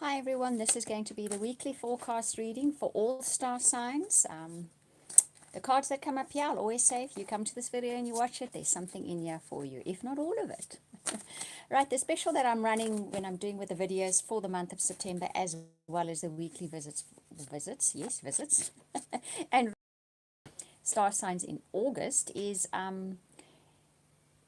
Hi everyone, this is going to be the weekly forecast reading for all star signs. The cards that come up here, I'll always say if you come to this video and you watch it, there's something in here for you, if not all of it. Right, the special that I'm running when I'm doing with the videos for the month of September, as well as the weekly visits, and star signs in August is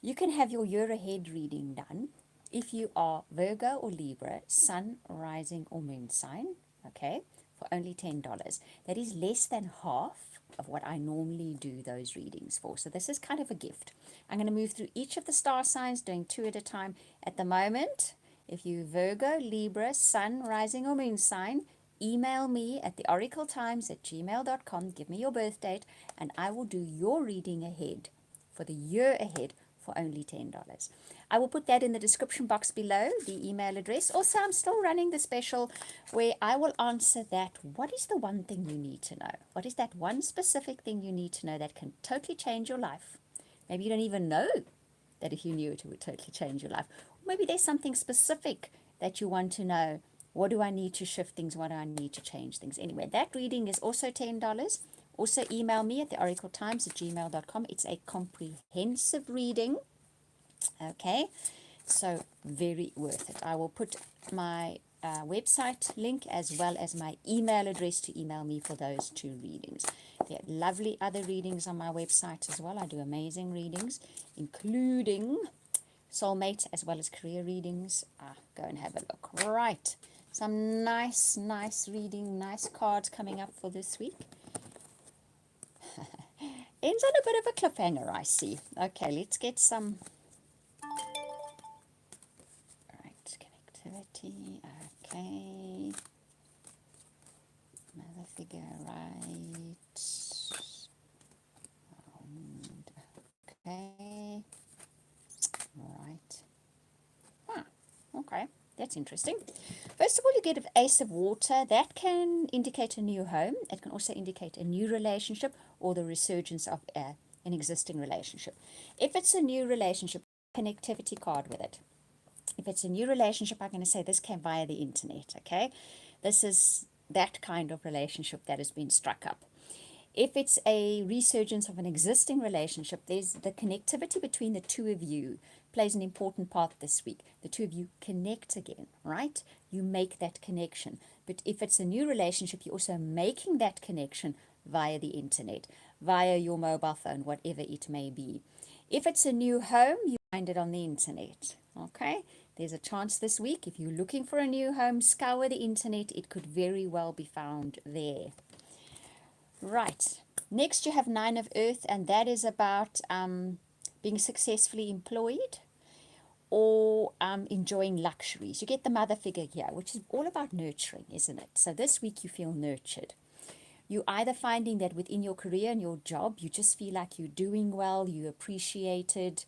you can have your year ahead reading done if you are Virgo or Libra, Sun, Rising or Moon sign, okay, for only $10. That is less than half of what I normally do those readings for. So this is kind of a gift. I'm going to move through each of the star signs, doing two at a time. At the moment, if you Virgo, Libra, Sun, Rising or Moon sign, email me at theoracletimes@gmail.com, give me your birth date, and I will do your reading ahead for the year ahead for only $10. I will put that in the description box below, the email address. Also, I'm still running the special where I will answer that. What is the one thing you need to know? What is that one specific thing you need to know that can totally change your life? Maybe you don't even know that if you knew it, it would totally change your life. Or maybe there's something specific that you want to know. What do I need to shift things? What do I need to change things? Anyway, that reading is also $10. Also, email me at theoracletimes@gmail.com. It's a comprehensive reading. Okay, so very worth it. I will put my website link as well as my email address to email me for those two readings. There are lovely other readings on my website as well. I do amazing readings, including soulmate as well as career readings. Go and have a look. Right, some nice reading, nice cards coming up for this week. Ends on a bit of a cliffhanger, I see. Okay, let's get some. Right, connectivity. Okay. Mother figure, right. Okay. Right. Okay. That's interesting. First of all, you get an ace of water. That can indicate a new home. It can also indicate a new relationship or the resurgence of an existing relationship. If it's a new relationship, connectivity card with it. If it's a new relationship, I'm going to say this came via the internet, okay? This is that kind of relationship that has been struck up. If it's a resurgence of an existing relationship, there's the connectivity between the two of you plays an important part this week. The two of you connect again, right? You make that connection. But if it's a new relationship, you're also making that connection via the internet, via your mobile phone, whatever it may be. If it's a new home, you find it on the internet, okay? There's a chance this week, if you're looking for a new home, scour the internet. It could very well be found there. Right, next you have Nine of Earth, and that is about being successfully employed or enjoying luxuries. You get the mother figure here, which is all about nurturing, isn't it? So this week you feel nurtured. You're either finding that within your career and your job, you just feel like you're doing well, you're appreciated.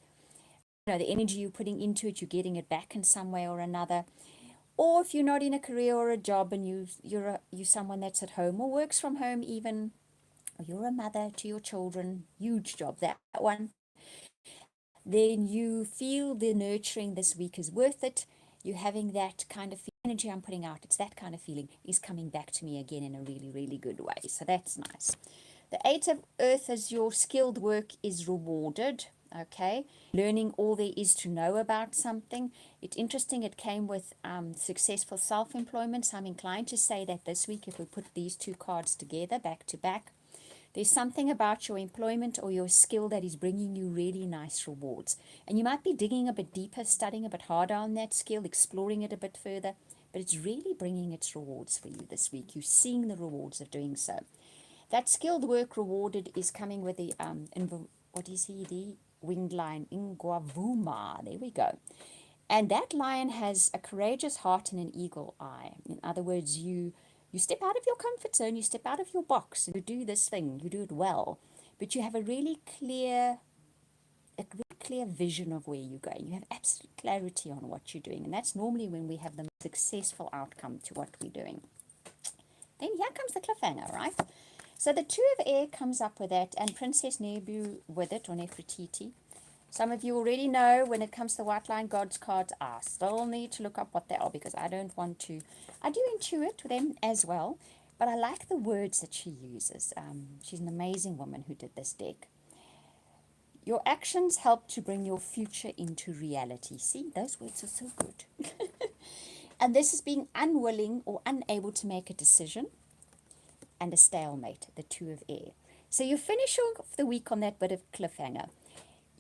You know, the energy you're putting into it, you're getting it back in some way or another. Or if you're not in a career or a job and you're someone that's at home or works from home even, or you're a mother to your children, huge job, that one, then you feel the nurturing this week is worth it. You're having that kind of energy I'm putting out, it's that kind of feeling is coming back to me again in a really good way. So that's nice. The Eight of Earth as your skilled work is rewarded. Okay, learning all there is to know about something. It's interesting, it came with successful self-employment. So I'm inclined to say that this week, if we put these two cards together back to back, there's something about your employment or your skill that is bringing you really nice rewards. And you might be digging a bit deeper, studying a bit harder on that skill, exploring it a bit further, but it's really bringing its rewards for you this week. You're seeing the rewards of doing so. That skilled work rewarded is coming with the, what is he, the winged lion, Ingwavuma. There we go. And that lion has a courageous heart and an eagle eye. In other words, you step out of your comfort zone, you step out of your box, and you do this thing, you do it well. But you have a really clear vision of where you're going. You have absolute clarity on what you're doing. And that's normally when we have the most successful outcome to what we're doing. Then here comes the cliffhanger, right? So the Two of Air comes up with that, and Princess Nebu with it, or Nefertiti. Some of you already know when it comes to white line God's cards, I still need to look up what they are because I don't want to. I do intuit them as well, but I like the words that she uses. She's an amazing woman who did this deck. Your actions help to bring your future into reality. See, those words are so good. And this is being unwilling or unable to make a decision, and a stalemate, the two of air. So you finish off the week on that bit of cliffhanger.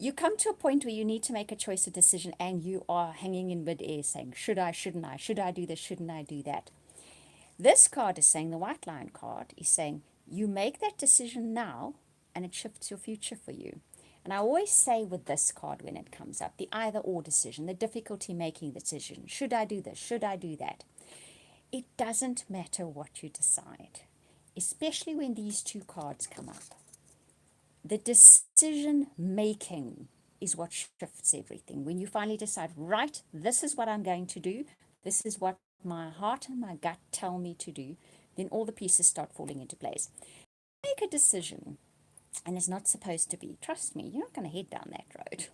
You come to a point where you need to make a choice, a decision, and you are hanging in midair saying, should I, shouldn't I? Should I do this? Shouldn't I do that? This card is saying, the white line card is saying, you make that decision now and it shifts your future for you. And I always say with this card when it comes up, the either or decision, the difficulty making the decision. Should I do this? Should I do that? It doesn't matter what you decide, especially when these two cards come up. The decision making is what shifts everything. When you finally decide, right, this is what I'm going to do, this is what my heart and my gut tell me to do, then all the pieces start falling into place. Make a decision, and it's not supposed to be. Trust me, you're not going to head down that road.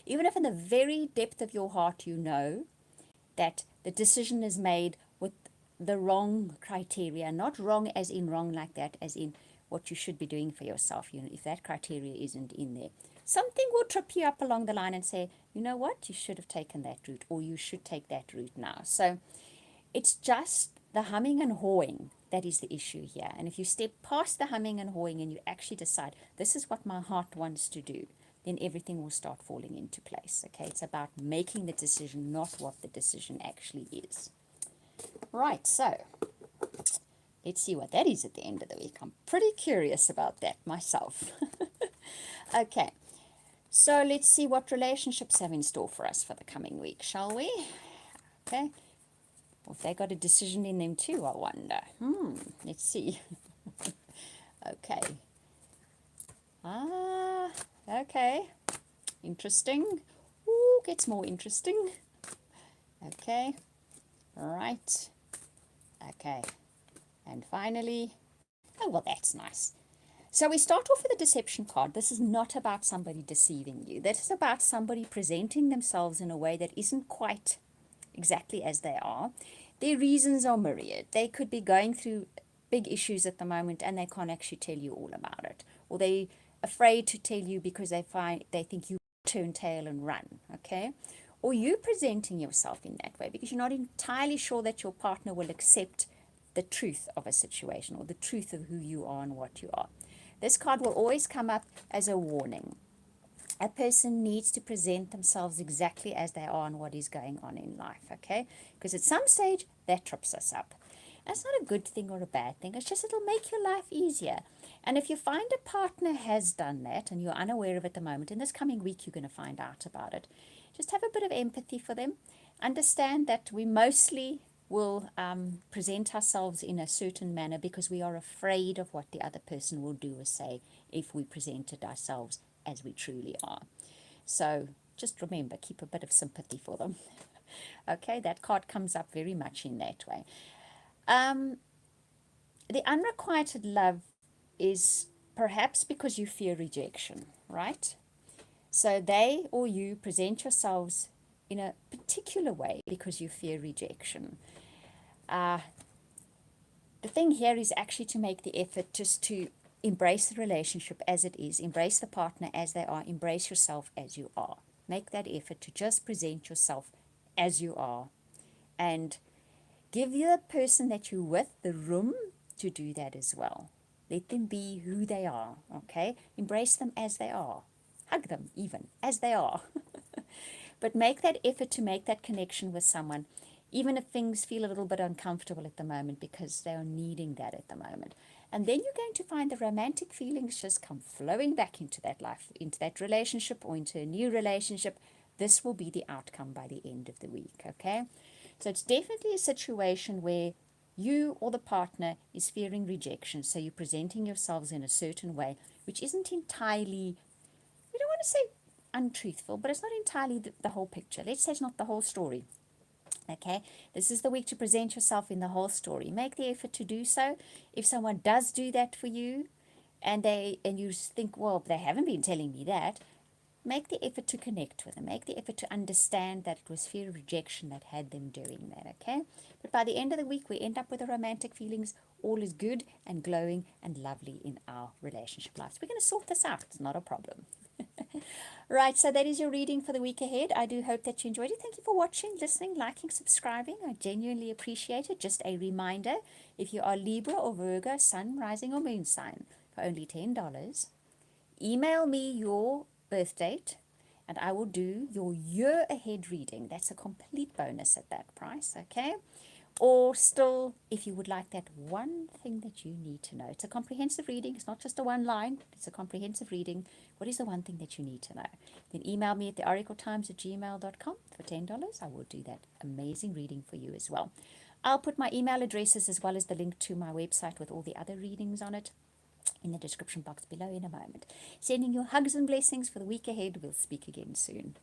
Even if in the very depth of your heart you know that the decision is made with the wrong criteria, not wrong as in wrong like that, as in what you should be doing for yourself. You know, if that criteria isn't in there, something will trip you up along the line and say, you know what, you should have taken that route, or you should take that route now. So it's just the humming and hawing that is the issue here. And if you step past the humming and hawing and you actually decide, this is what my heart wants to do, then everything will start falling into place. Okay, it's about making the decision, not what the decision actually is. Right, so let's see what that is at the end of the week. I'm pretty curious about that myself. Okay, so let's see what relationships have in store for us for the coming week, shall we? Okay, well, if they got a decision in them too, I wonder. Let's see. Okay. Okay. Interesting. Ooh, gets more interesting. Okay. Right. Okay. And finally, oh, well, that's nice. So we start off with a deception card. This is not about somebody deceiving you. This is about somebody presenting themselves in a way that isn't quite exactly as they are. Their reasons are myriad. They could be going through big issues at the moment and they can't actually tell you all about it. Or they're afraid to tell you because they think you turn tail and run, okay? Or you presenting yourself in that way because you're not entirely sure that your partner will accept the truth of a situation or the truth of who you are and what you are. This card will always come up as a warning. A person needs to present themselves exactly as they are and what is going on in life, okay? Because at some stage, that trips us up. That's not a good thing or a bad thing. It's just it'll make your life easier. And if you find a partner has done that and you're unaware of it at the moment, in this coming week, you're going to find out about it. Just have a bit of empathy for them. Understand that we mostly will present ourselves in a certain manner because we are afraid of what the other person will do or say if we presented ourselves as we truly are. So just remember, keep a bit of sympathy for them. Okay, that card comes up very much in that way. The unrequited love is perhaps because you fear rejection, right? So they or you present yourselves in a particular way because you fear rejection. The thing here is actually to make the effort just to embrace the relationship as it is, embrace the partner as they are, embrace yourself as you are. Make that effort to just present yourself as you are and give the person that you're with the room to do that as well. Let them be who they are, okay? Embrace them as they are. Hug them even as they are. But make that effort to make that connection with someone, even if things feel a little bit uncomfortable at the moment because they are needing that at the moment. And then you're going to find the romantic feelings just come flowing back into that life, into that relationship or into a new relationship. This will be the outcome by the end of the week, okay? So it's definitely a situation where you or the partner is fearing rejection. So you're presenting yourselves in a certain way, which isn't entirely, we don't want to say untruthful, but it's not entirely the whole picture. Let's say it's not the whole story. Okay, this is the week to present yourself in the whole story. Make the effort to do so. If someone does do that for you and you think, well, they haven't been telling me that, make the effort to connect with them, make the effort to understand that it was fear of rejection that had them doing that, okay? But by the end of the week, we end up with the romantic feelings. All is good and glowing and lovely in our relationship lives. We're going to sort this out. It's not a problem. Right, so that is your reading for the week ahead. I do hope that you enjoyed it. Thank you for watching, listening, liking, subscribing. I genuinely appreciate it. Just a reminder, if you are Libra or Virgo, Sun, Rising, or Moon sign, for only $10, email me your birth date and I will do your year ahead reading. That's a complete bonus at that price, okay? Or still, if you would like that one thing that you need to know. It's a comprehensive reading. It's not just a one line. It's a comprehensive reading. What is the one thing that you need to know? Then email me at theoracletimes@gmail.com for $10. I will do that amazing reading for you as well. I'll put my email addresses as well as the link to my website with all the other readings on it in the description box below in a moment. Sending you hugs and blessings for the week ahead. We'll speak again soon.